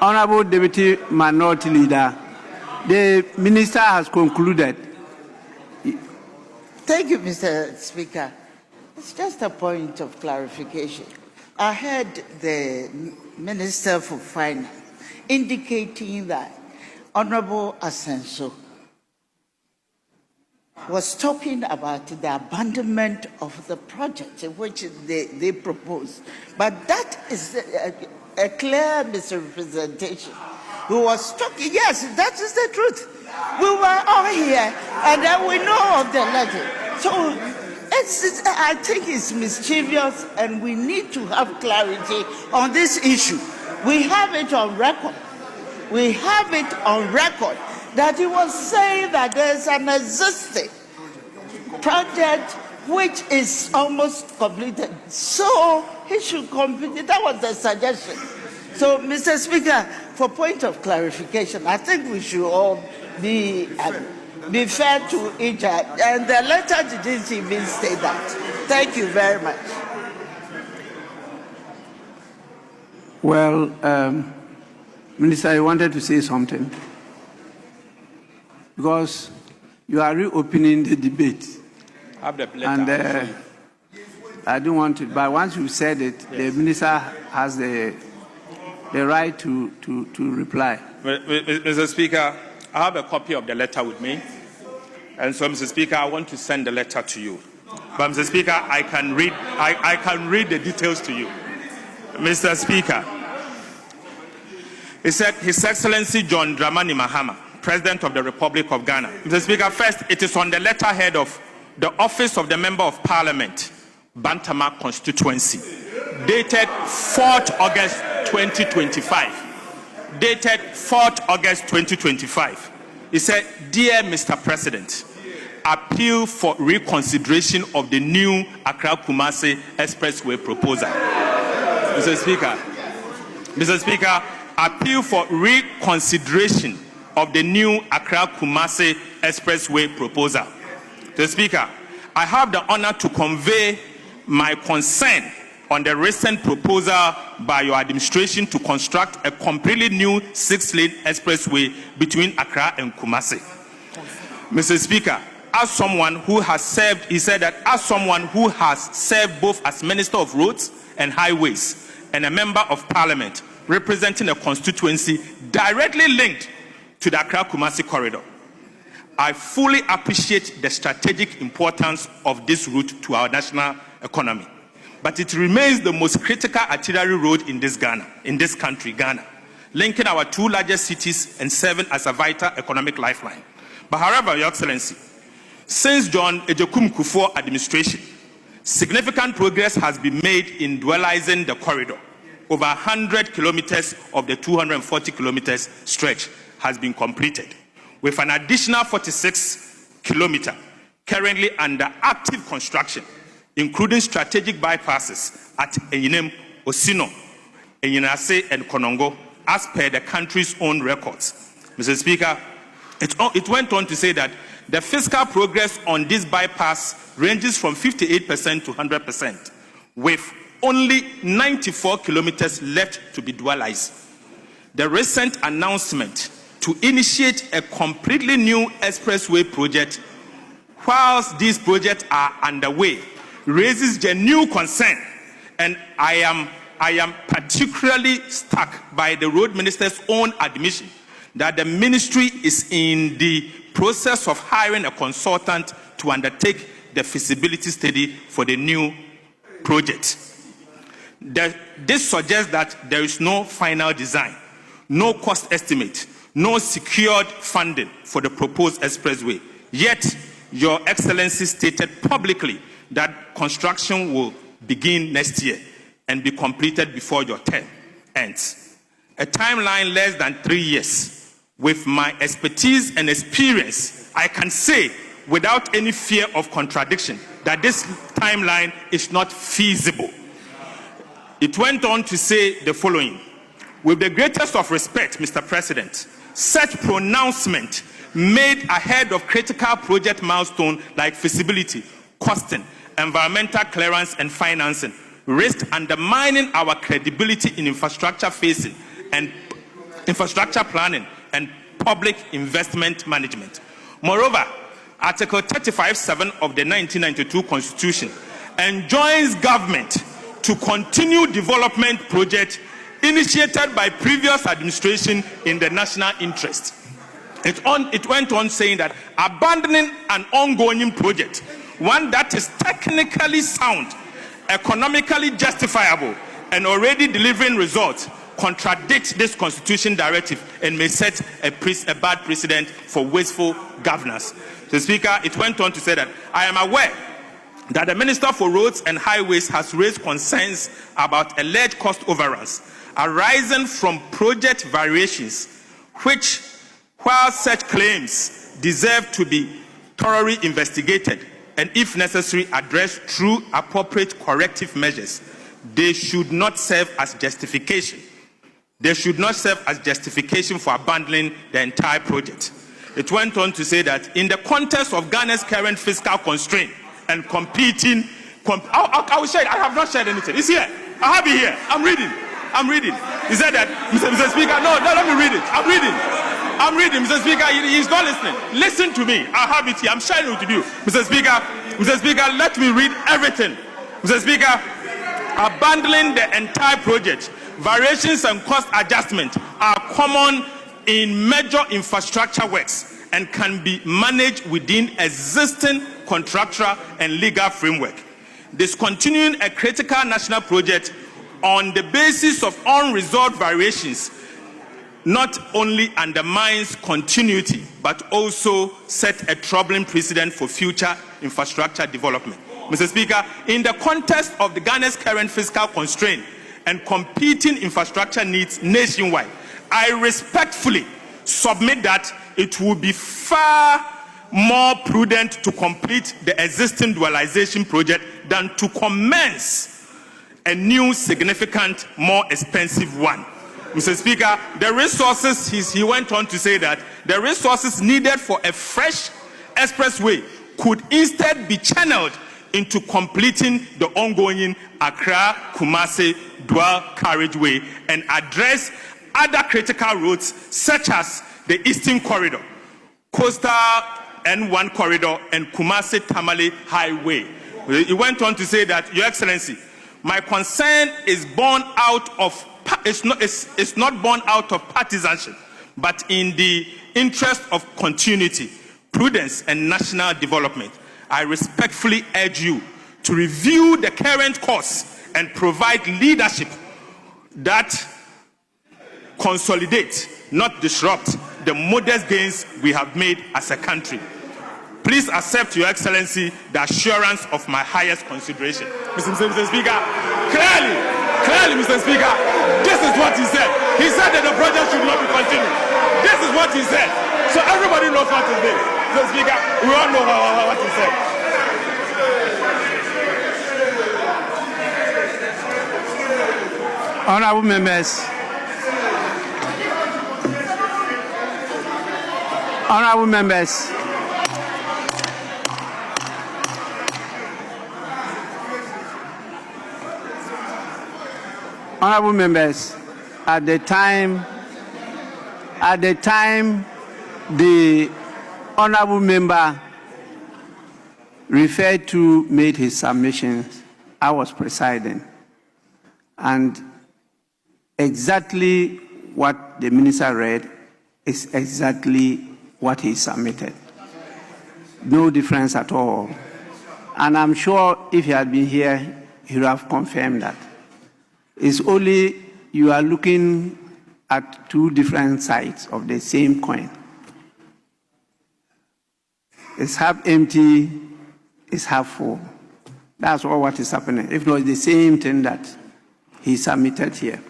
Honorable Deputy Minority Leader, the Minister has concluded. Thank you, Mr. Speaker. It's just a point of clarification. I heard the Minister for Finance indicating that Honorable Asenso was talking about the abandonment of the project which they proposed. But that is a clear misrepresentation. He was talking, yes, that is the truth. We were all here, and then we know of the letter. So I think it's mischievous, and we need to have clarity on this issue. We have it on record. We have it on record that he was saying that there's an existing project which is almost completed. So he should complete it. That was the suggestion. So, Mr. Speaker, for point of clarification, I think we should all be fair to each other. And the letter didn't even say that. Thank you very much. Well, Minister, I wanted to say something because you are reopening the debate. And I don't want to, but once you said it, yes, the Minister has the right to reply. Mr. Speaker, I have a copy of the letter with me. And so, Mr. Speaker, I want to send the letter to you. But, Mr. Speaker, I can read the details to you. Mr. Speaker, he said, His Excellency John Dramani Mahama, President of the Republic of Ghana. Mr. Speaker, first, it is on the letterhead of the Office of the Member of Parliament, Bantama Constituency, dated 4th August 2025. Dated 4th August 2025. He said, Dear Mr. President, appeal for reconsideration of the new Accra-Kumasi Expressway proposal. Mr. Speaker, appeal for reconsideration of the new Accra-Kumasi Expressway proposal. Mr. Speaker, I have the honor to convey my concern on the recent proposal by your administration to construct a completely new 6-lane expressway between Accra and Kumasi. Mr. Speaker, as someone who has served, he said that as someone who has served both as Minister of Roads and Highways and a Member of Parliament representing a constituency directly linked to the Accra-Kumasi corridor, I fully appreciate the strategic importance of this route to our national economy. But it remains the most critical arterial road in this country, Ghana, linking our two largest cities and serving as a vital economic lifeline. But however, Your Excellency, since John Ejekum Kufuor administration, significant progress has been made in dualizing the corridor. Over 100 kilometers of the 240 kilometers stretch has been completed, with an additional 46 kilometers currently under active construction, including strategic bypasses at Enyinem, Osino, Enyinase, and Konongo, as per the country's own records. Mr. Speaker, it went on to say that the fiscal progress on this bypass ranges from 58% to 100%, with only 94 kilometers left to be dualized. The recent announcement to initiate a completely new expressway project, whilst these projects are underway, raises genuine concern, and I am particularly struck by the Road Minister's own admission that the ministry is in the process of hiring a consultant to undertake the feasibility study for the new project. This suggests that there is no final design, no cost estimate, no secured funding for the proposed expressway. Yet, Your Excellency stated publicly that construction will begin next year and be completed before your term ends. A timeline less than 3 years. With my expertise and experience, I can say without any fear of contradiction that this timeline is not feasible. It went on to say the following: with the greatest of respect, Mr. President, such pronouncement made ahead of critical project milestones like feasibility, costing, environmental clearance, and financing risk undermining our credibility in infrastructure facing and infrastructure planning, and public investment management. Moreover, Article 35(7) of the 1992 Constitution enjoins government to continue development projects initiated by previous administration in the national interest. It went on saying that abandoning an ongoing project, one that is technically sound, economically justifiable, and already delivering results, contradicts this constitution directive and may set a bad precedent for wasteful governance. So, Speaker, it went on to say that I am aware that the Minister for Roads and Highways has raised concerns about alleged cost overruns arising from project variations, which, while such claims deserve to be thoroughly investigated and, if necessary, addressed through appropriate corrective measures, they should not serve as justification. They should not serve as justification for abandoning the entire project. It went on to say that in the context of Ghana's current fiscal constraint and competing, I will share it. I have not shared anything. It's here. I have it here. I'm reading. He said that, Mr. Speaker, no, let me read it. I'm reading, Mr. Speaker, he's not listening. Listen to me. I have it here. I'm sharing it with you. Mr. Speaker, let me read everything. Mr. Speaker, abandoning the entire project, variations and cost adjustment are common in major infrastructure works and can be managed within existing contractual and legal framework. Discontinuing a critical national project on the basis of unresolved variations not only undermines continuity but also set a troubling precedent for future infrastructure development. Mr. Speaker, in the context of Ghana's current fiscal constraint and competing infrastructure needs nationwide, I respectfully submit that it would be far more prudent to complete the existing dualization project than to commence a new, significant, more expensive one. Mr. Speaker, the resources, he went on to say that the resources needed for a fresh expressway could instead be channeled into completing the ongoing Accra-Kumasi dual carriageway and address other critical roads such as the Eastern Corridor, Coastal N1 Corridor, and Kumasi-Tamale Highway. He went on to say that, Your Excellency, my concern is born out of it's not born out of partisanship, but in the interest of continuity, prudence, and national development. I respectfully urge you to review the current course and provide leadership that consolidate, not disrupt, the modest gains we have made as a country. Please accept, Your Excellency, the assurance of my highest consideration. Mr. Speaker, clearly, Mr. Speaker, this is what he said. He said that the project should not be continued. This is what he said. So everybody knows what is this. Mr. Speaker, we all know what he said. Honorable members. Honorable members. Honorable members, at the time the honorable member referred to made his submissions, I was presiding, and exactly what the minister read is exactly what he submitted. No difference at all. And I'm sure if he had been here, he would have confirmed that. It's only you are looking at two different sides of the same coin. It's half empty, it's half full. That's all what is happening. If not, it's the same thing that he submitted here.